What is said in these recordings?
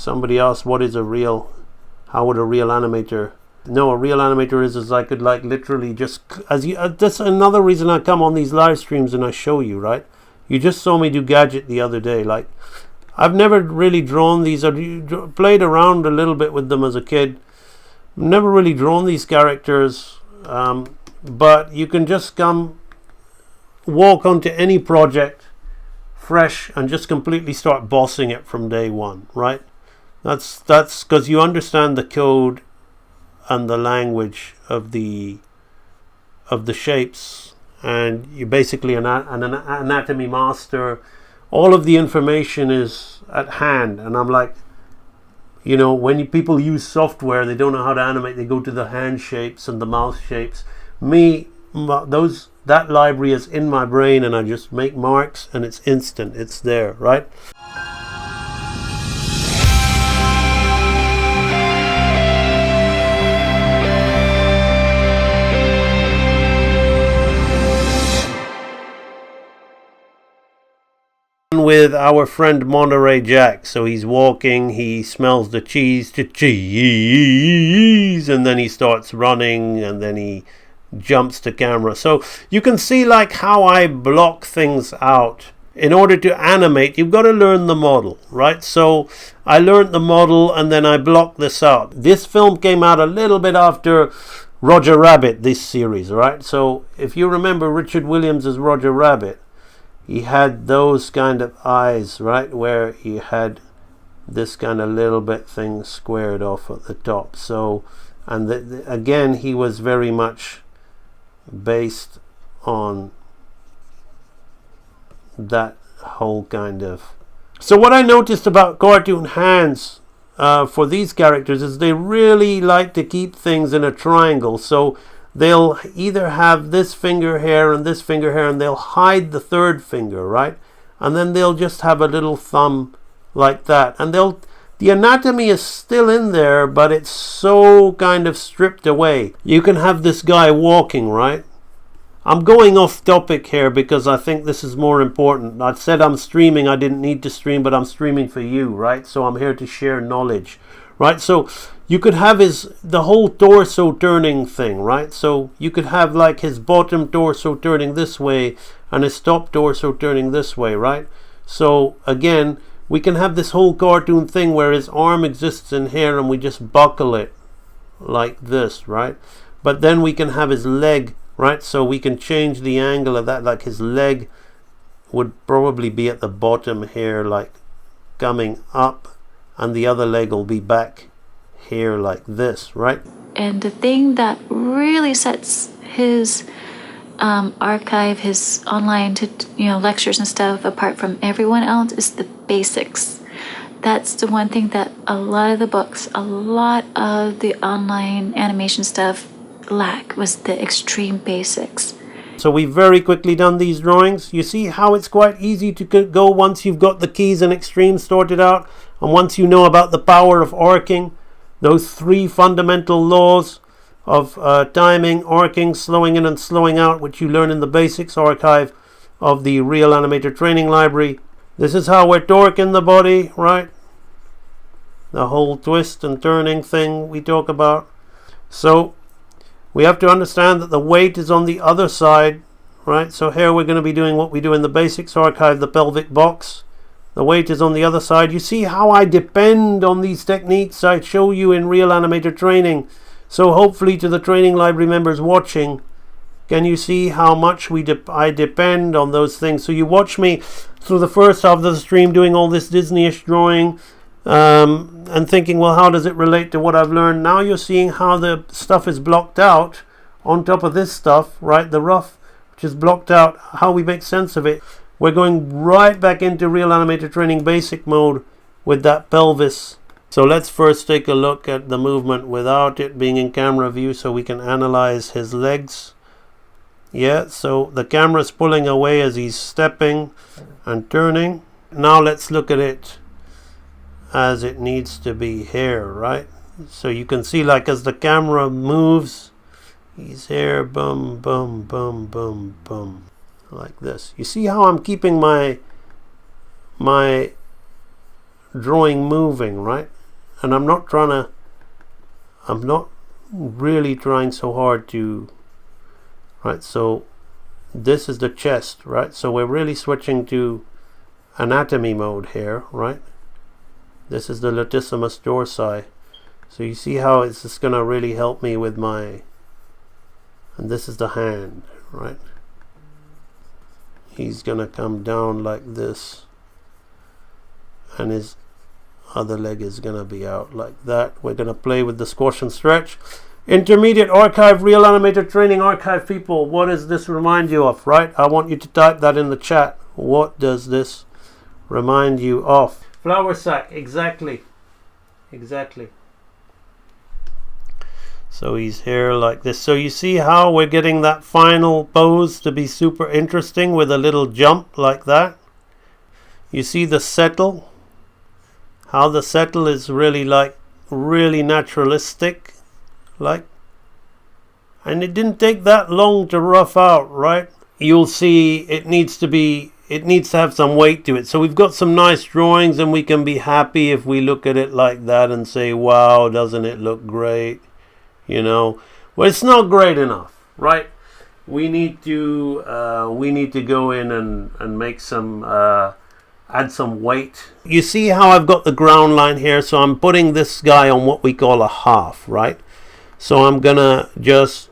somebody asked, what is a real, how would a real animator? No, a real animator is I could like literally just, that's another reason I come on these live streams and I show you, right? You just saw me do Gadget the other day. Like, I've never really drawn these. I played around a little bit with them as a kid. Never really drawn these characters, but you can just come walk onto any project fresh and just completely start bossing it from day one, right? That's because you understand the code and the language of the shapes, and you're basically an anatomy master. All of the information is at hand, and I'm like, you know, when people use software, they don't know how to animate, they go to the hand shapes and the mouth shapes. That library is in my brain, and I just make marks and it's instant, it's there, right? With our friend Monterey Jack. So he's walking, he smells the cheese, and then he starts running, and then he jumps to camera. So you can see like how I block things out. In order to animate, you've got to learn the model, right? So I learned the model and then I blocked this out. This film came out a little bit after Roger Rabbit, this series, right? So if you remember Richard Williams as Roger Rabbit, he had those kind of eyes, right, where he had this kind of little bit thing squared off at the top. So, and again, he was very much based on that whole kind of. So what I noticed about cartoon hands for these characters is they really like to keep things in a triangle. So they'll either have this finger here and this finger here, and they'll hide the third finger, right? And then they'll just have a little thumb like that. And the anatomy is still in there, but it's so kind of stripped away. You can have this guy walking, right? I'm going off topic here because I think this is more important. I said I'm streaming. I didn't need to stream, but I'm streaming for you, right? So I'm here to share knowledge, right? So you could have the whole torso turning thing, right? So you could have like his bottom torso turning this way and his top torso turning this way, right? So again, we can have this whole cartoon thing where his arm exists in here and we just buckle it like this, right? But then we can have his leg, right? So we can change the angle of that, like his leg would probably be at the bottom here, like coming up, and the other leg will be back here like this, right? And the thing that really sets his archive, his online lectures and stuff apart from everyone else is the basics. That's the one thing that a lot of the books, a lot of the online animation stuff lack, was the extreme basics. So we've very quickly done these drawings. You see how it's quite easy to go once you've got the keys and extremes sorted out, and once you know about the power of arcing, those three fundamental laws of timing, arcing, slowing in and slowing out, which you learn in the basics archive of the Real Animator Training Library. This is how we're torquing the body, right? The whole twist and turning thing we talk about. So we have to understand that the weight is on the other side, right? So here we're going to be doing what we do in the basics archive, the pelvic box. The weight is on the other side. You see how I depend on these techniques I show you in Real Animator Training. So hopefully to the training library members watching, can you see how much I depend on those things? So you watch me through the first half of the stream doing all this Disney-ish drawing and thinking, well, how does it relate to what I've learned? Now you're seeing how the stuff is blocked out on top of this stuff, right? The rough, which is blocked out, how we make sense of it. We're going right back into Real Animator Training basic mode with that pelvis. So let's first take a look at the movement without it being in camera view so we can analyze his legs. Yeah, so the camera's pulling away as he's stepping and turning. Now let's look at it as it needs to be here, right? So you can see, like, as the camera moves, he's here, boom, boom, boom, boom, boom, like this. You see how I'm keeping my drawing moving, right? And I'm not really trying so hard to, right? So this is the chest, right? So we're really switching to anatomy mode here, right? This is the latissimus dorsi. So you see how it's just gonna really help me with my, and this is the hand, right? He's gonna come down like this, and his other leg is gonna be out like that. We're gonna play with the squash and stretch. Intermediate archive, real animator training archive people, what does this remind you of, right? I want you to type that in the chat. What does this remind you of? Flour sack, exactly. So he's here like this. So you see how we're getting that final pose to be super interesting with a little jump like that. You see the settle, how the settle is really like really naturalistic, like, and it didn't take that long to rough out, right? You'll see it needs to have some weight to it. So we've got some nice drawings, and we can be happy if we look at it like that and say, wow, doesn't it look great? You know, well, it's not great enough, right? We need to go in and make some add some weight. You see how I've got the ground line here, so I'm putting this guy on what we call a half, right? So I'm gonna just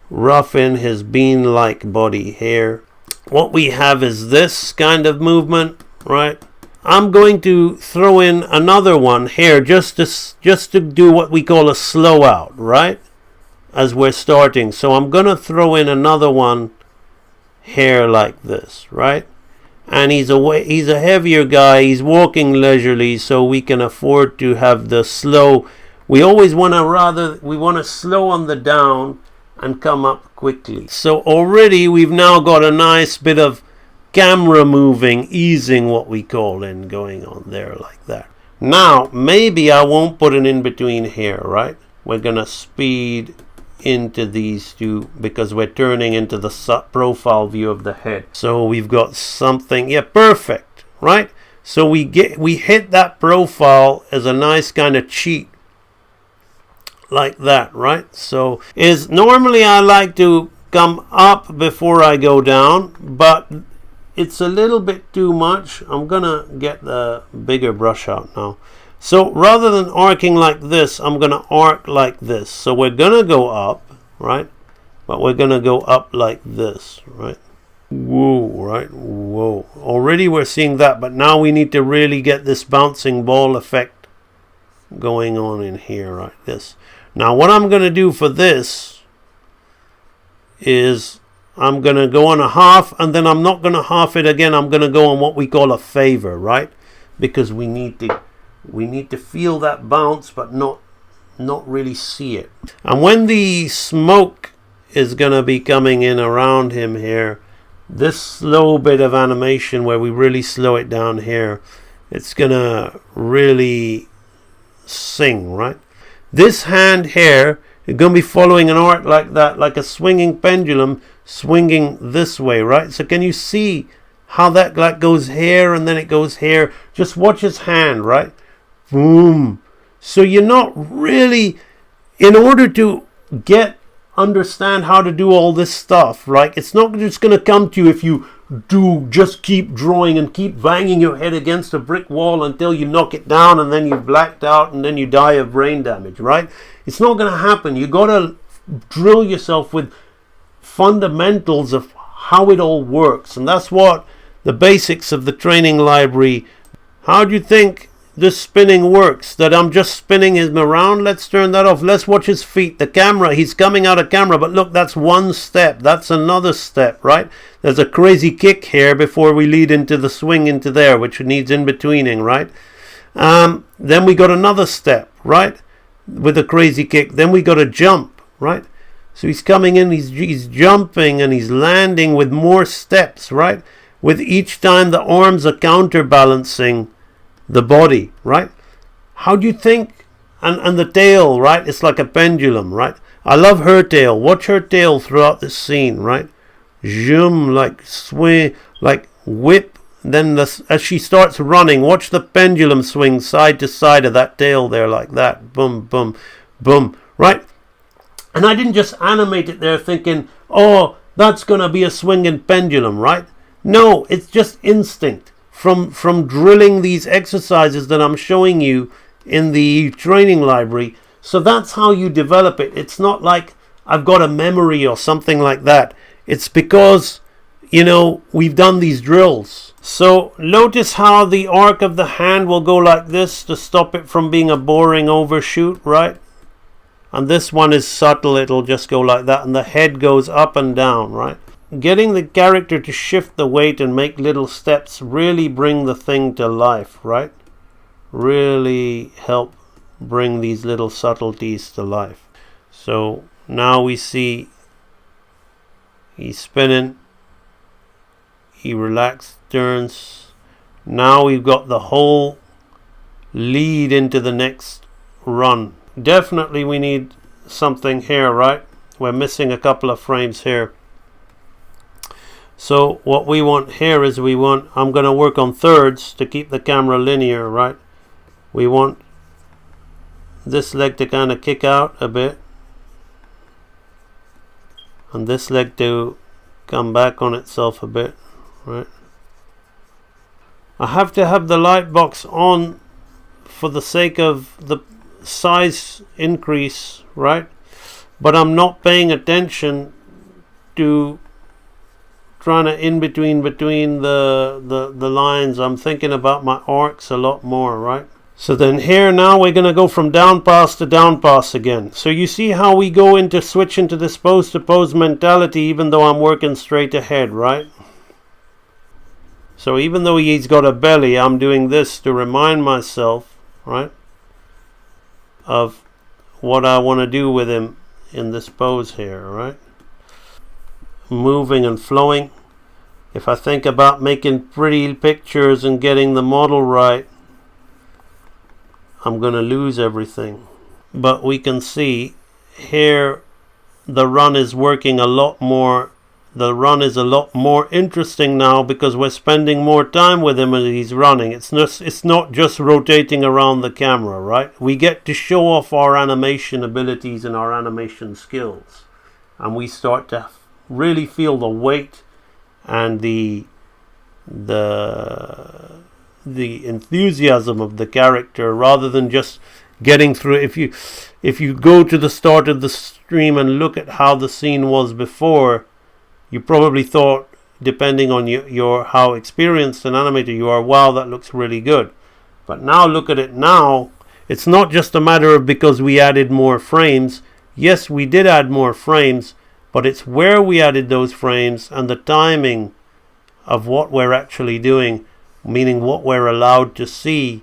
rough in his bean-like body here. What we have is this kind of movement, right? I'm going to throw in another one here just to do what we call a slow out, right? As we're starting. So I'm going to throw in another one here like this, right? And he's a heavier guy. He's walking leisurely, so we can afford to have the slow. We always want to slow on the down and come up quickly. So already we've now got a nice bit of camera moving, easing, what we call, in going on there like that. Now maybe I won't put an in between here, right? We're gonna speed into these two because we're turning into the profile view of the head. So we've got something, yeah, perfect, right? So we hit that profile as a nice kind of cheat like that, right? So normally I like to come up before I go down, but it's a little bit too much. I'm gonna get the bigger brush out now. So rather than arcing like this, I'm gonna arc like this. So we're gonna go up, right? But we're gonna go up like this, right? Whoa, right? Whoa. Already we're seeing that, but now we need to really get this bouncing ball effect going on in here, right? This. Now what I'm gonna do for this is I'm going to go on a half, and then I'm not going to half it again. I'm going to go on what we call a favor, right? Because we need to feel that bounce, but not really see it. And when the smoke is going to be coming in around him here, this slow bit of animation where we really slow it down here, it's going to really sing, right? This hand here is going to be following an arc like that, like a swinging pendulum, swinging this way, right? So can you see how that like goes here and then it goes here? Just watch his hand, right? Boom. So you're not really, in order to understand how to do all this stuff, right? It's not just going to come to you if you just keep drawing and keep banging your head against a brick wall until you knock it down and then you've blacked out and then you die of brain damage, right? It's not going to happen. You got to drill yourself with fundamentals of how it all works, and that's what the basics of the training library. How do you think this spinning works? That I'm just spinning him around? Let's turn that off. Let's watch his feet. The camera, he's coming out of camera, but look, that's one step. That's another step, right? There's a crazy kick here before we lead into the swing into there, which needs in-betweening, right? Then we got another step, right? With a crazy kick. Then we got a jump, right? So he's coming in, he's jumping, and he's landing with more steps, right? With each time the arms are counterbalancing the body, right? How do you think? And the tail, right? It's like a pendulum, right? I love her tail. Watch her tail throughout this scene, right? Zoom, like swing, like whip then as she starts running, watch the pendulum swing side to side of that tail there like that. Boom, boom, boom. Right? And I didn't just animate it there thinking, oh, that's going to be a swinging pendulum, right? No, it's just instinct from drilling these exercises that I'm showing you in the training library. So that's how you develop it. It's not like I've got a memory or something like that. It's because, you know, we've done these drills. So notice how the arc of the hand will go like this to stop it from being a boring overshoot, right? And this one is subtle, it'll just go like that, and the head goes up and down, right? Getting the character to shift the weight and make little steps really bring the thing to life, right? Really help bring these little subtleties to life. So now we see he's spinning, he relaxed, turns. Now we've got the whole lead into the next run. Definitely we need something here, right? We're missing a couple of frames here. So what we want here is I'm going to work on thirds to keep the camera linear, right? We want this leg to kind of kick out a bit, and this leg to come back on itself a bit, right? I have to have the light box on for the sake of the size increase, right? But I'm not paying attention to trying to in between the lines. I'm thinking about my arcs a lot more, right? So then here now we're going to go from down pass to down pass again. So you see how we go into switch into this pose to pose mentality even though I'm working straight ahead, right? So even though he's got a belly, I'm doing this to remind myself, right, of what I want to do with him in this pose here, right? Moving and flowing. If I think about making pretty pictures and getting the model right, I'm going to lose everything. But we can see here the run is working a lot more. The run is a lot more interesting now because we're spending more time with him as he's running. It's not just rotating around the camera, right? We get to show off our animation abilities and our animation skills. And we start to really feel the weight and the enthusiasm of the character rather than just getting through. If you go to the start of the stream and look at how the scene was before, you probably thought, depending on your how experienced an animator you are, wow, that looks really good. But now look at it now. It's not just a matter of because we added more frames. Yes, we did add more frames, but it's where we added those frames and the timing of what we're actually doing, meaning what we're allowed to see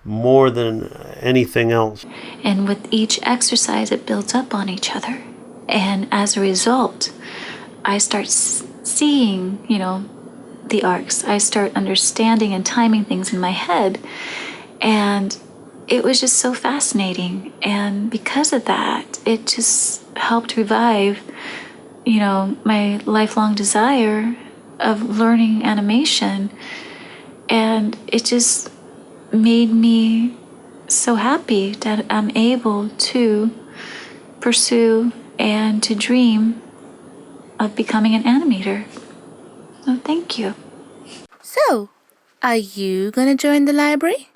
more than anything else. And with each exercise, it builds up on each other. And as a result, I start seeing, the arcs. I start understanding and timing things in my head. And it was just so fascinating. And because of that, it just helped revive, my lifelong desire of learning animation. And it just made me so happy that I'm able to pursue and to dream of becoming an animator. So thank you. So, are you gonna join the library?